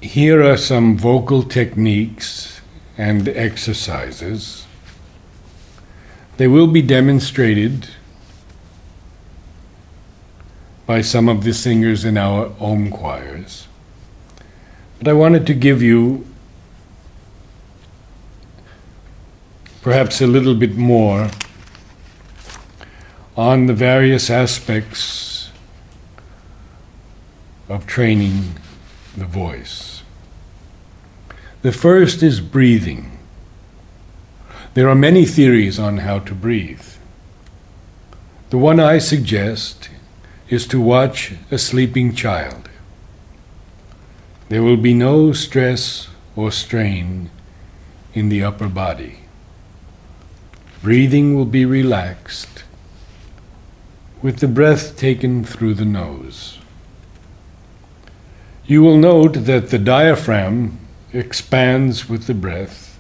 Here are some vocal techniques and exercises. They will be demonstrated by some of the singers in our Om choirs. But I wanted to give you perhaps a little bit more on the various aspects of training the voice. The first is breathing. There are many theories on how to breathe. The one I suggest is to watch a sleeping child. There will be no stress or strain in the upper body. Breathing will be relaxed, with the breath taken through the nose. You will note that the diaphragm expands with the breath,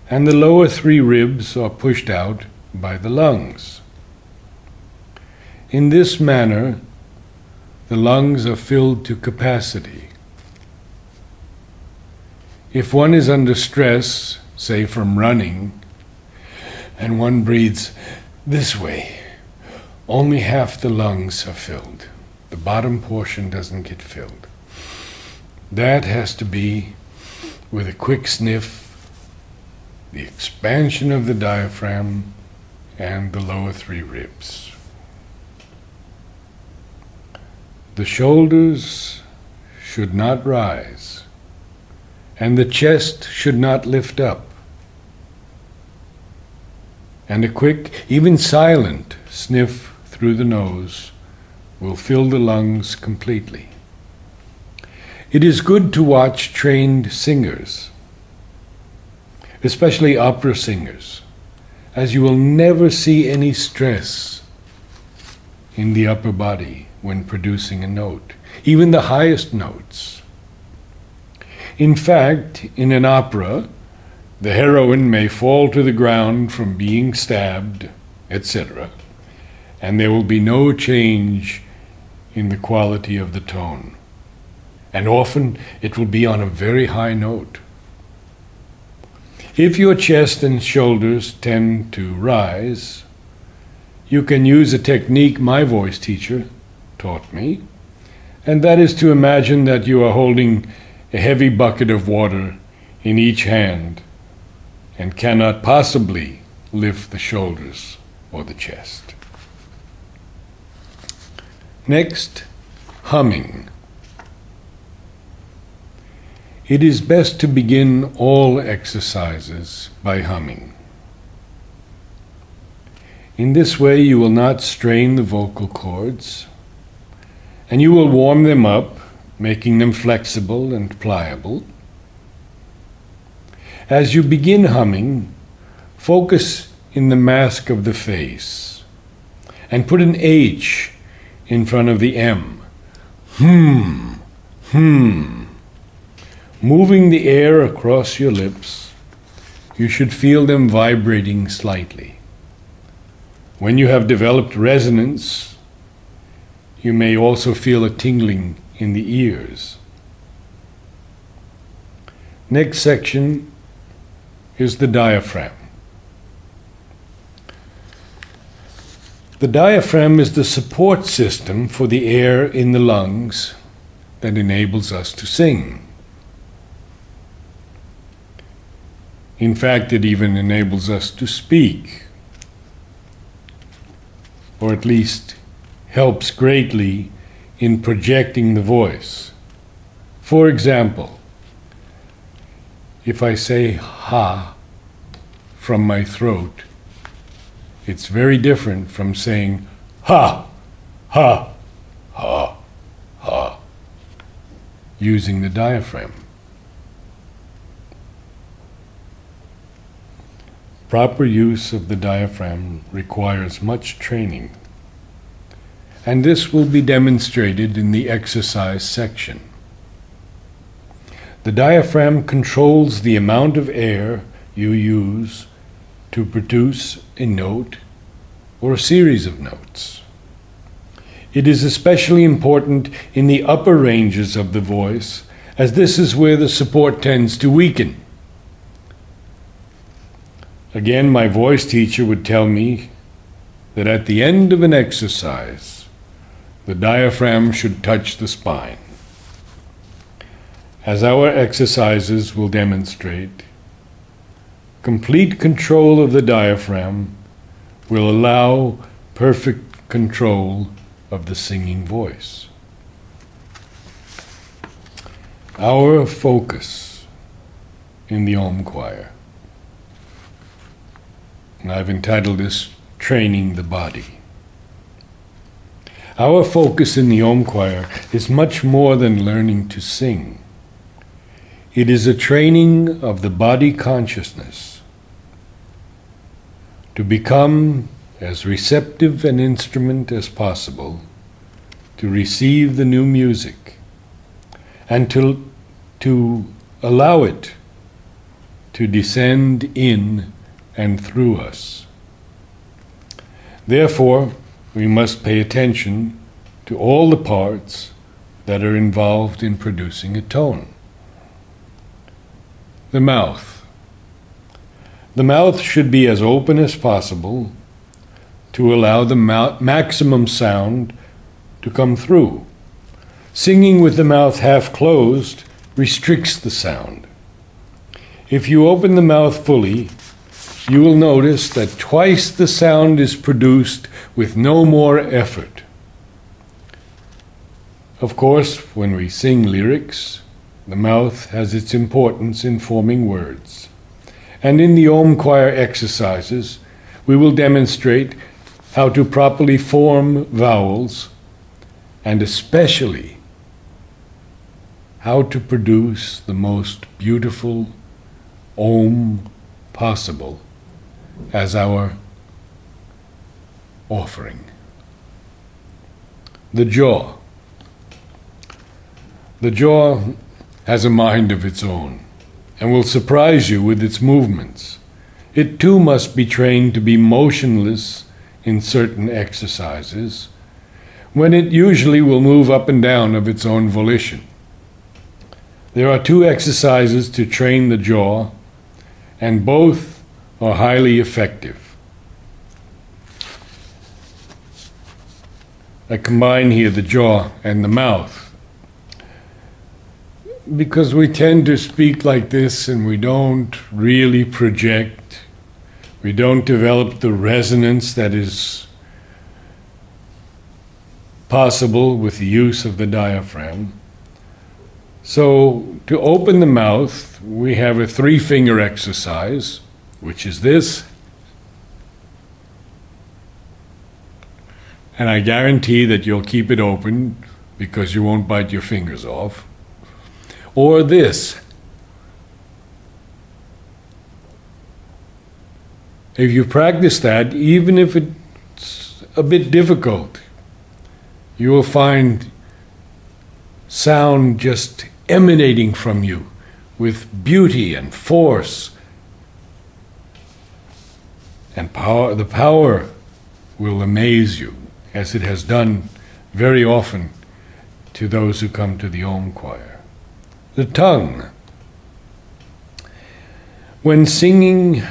and the lower three ribs are pushed out by the lungs. In this manner, the lungs are filled to capacity. If one is under stress, say from running, and one breathes this way, only half the lungs are filled. The bottom portion doesn't get filled. That has to be with a quick sniff, the expansion of the diaphragm, and the lower three ribs. The shoulders should not rise, and the chest should not lift up. And a quick, even silent, sniff through the nose will fill the lungs completely. It is good to watch trained singers, especially opera singers, as you will never see any stress in the upper body when producing a note, even the highest notes. In fact, in an opera, the heroine may fall to the ground from being stabbed, etc., and there will be no change in the quality of the tone. And often it will be on a very high note. If your chest and shoulders tend to rise, you can use a technique my voice teacher taught me, and that is to imagine that you are holding a heavy bucket of water in each hand and cannot possibly lift the shoulders or the chest. Next, humming. It is best to begin all exercises by humming. In this way you will not strain the vocal cords, and you will warm them up, making them flexible and pliable. As you begin humming, focus in the mask of the face and put an H in front of the M. Moving the air across your lips, you should feel them vibrating slightly. When you have developed resonance, you may also feel a tingling in the ears. Next section is the diaphragm. The diaphragm is the support system for the air in the lungs that enables us to sing. In fact, it even enables us to speak, or at least helps greatly in projecting the voice. For example, if I say ha from my throat, it's very different from saying ha, ha, ha, ha, using the diaphragm. Proper use of the diaphragm requires much training, and this will be demonstrated in the exercise section. The diaphragm controls the amount of air you use to produce a note or a series of notes. It is especially important in the upper ranges of the voice, as this is where the support tends to weaken. Again, my voice teacher would tell me that at the end of an exercise, the diaphragm should touch the spine. As our exercises will demonstrate, complete control of the diaphragm will allow perfect control of the singing voice. Our focus in the Om choir, and I've entitled this Training the Body. Our focus in the Om choir is much more than learning to sing. It is a training of the body consciousness to become as receptive an instrument as possible to receive the new music and to allow it to descend in and through us. Therefore, we must pay attention to all the parts that are involved in producing a tone. The mouth. The mouth should be as open as possible to allow the maximum sound to come through. Singing with the mouth half closed restricts the sound. If you open the mouth fully, you will notice that twice the sound is produced with no more effort. Of course, when we sing lyrics, the mouth has its importance in forming words. And in the Om choir exercises, we will demonstrate how to properly form vowels, and especially how to produce the most beautiful Om possible as our offering. The jaw. The jaw has a mind of its own and will surprise you with its movements. It too must be trained to be motionless in certain exercises, when it usually will move up and down of its own volition. There are 2 exercises to train the jaw, and both are highly effective. I combine here the jaw and the mouth because we tend to speak like this and we don't really project. We don't develop the resonance that is possible with the use of the diaphragm. So to open the mouth, we have a 3-finger exercise, which is this. And I guarantee that you'll keep it open because you won't bite your fingers off. Or this. If you practice that, even if it's a bit difficult, you will find sound just emanating from you with beauty and force and power. The power will amaze you, as it has done very often to those who come to the Om choir. The tongue. When singing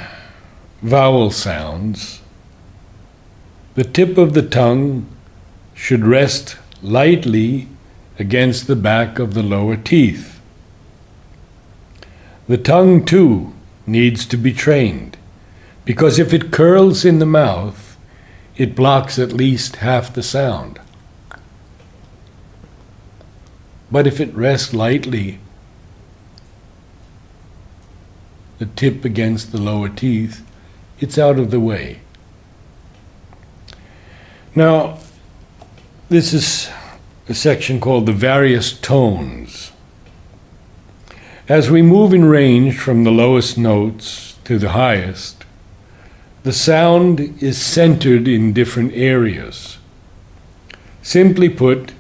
vowel sounds, the tip of the tongue should rest lightly against the back of the lower teeth. The tongue, too, needs to be trained, because if it curls in the mouth, it blocks at least half the sound. But if it rests lightly, the tip against the lower teeth, it's out of the way. Now, this is a section called the various tones. As we move in range from the lowest notes to the highest, the sound is centered in different areas. Simply put,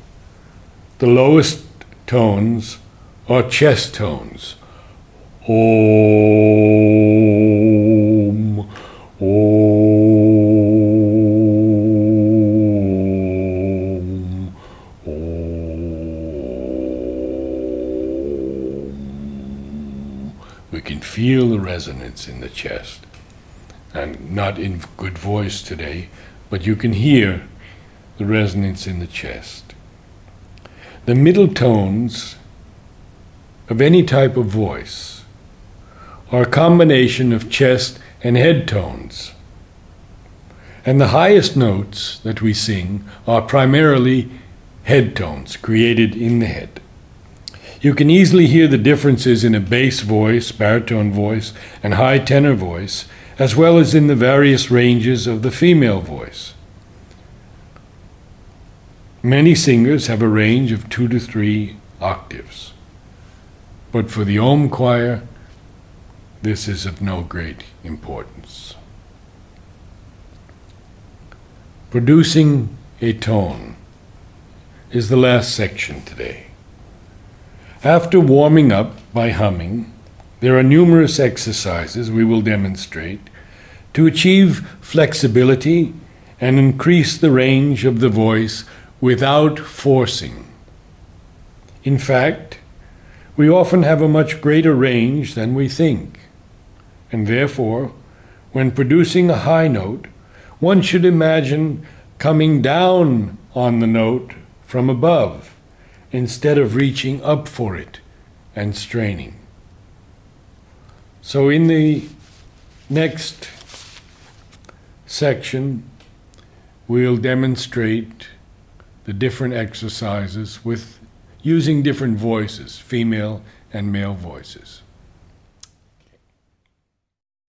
the lowest tones are chest tones. Om, Om, Om. We can feel the resonance in the chest. And not in good voice today, but you can hear the resonance in the chest. The middle tones of any type of voice are a combination of chest and head tones. And the highest notes that we sing are primarily head tones created in the head. You can easily hear the differences in a bass voice, baritone voice, and high tenor voice, as well as in the various ranges of the female voice. Many singers have a range of 2 to 3 octaves. But for the Om choir, this is of no great importance. Producing a tone is the last section today. After warming up by humming, there are numerous exercises we will demonstrate to achieve flexibility and increase the range of the voice without forcing. In fact, we often have a much greater range than we think, and therefore, when producing a high note, one should imagine coming down on the note from above, instead of reaching up for it and straining. So in the next section, we'll demonstrate the different exercises with using different voices, female and male voices.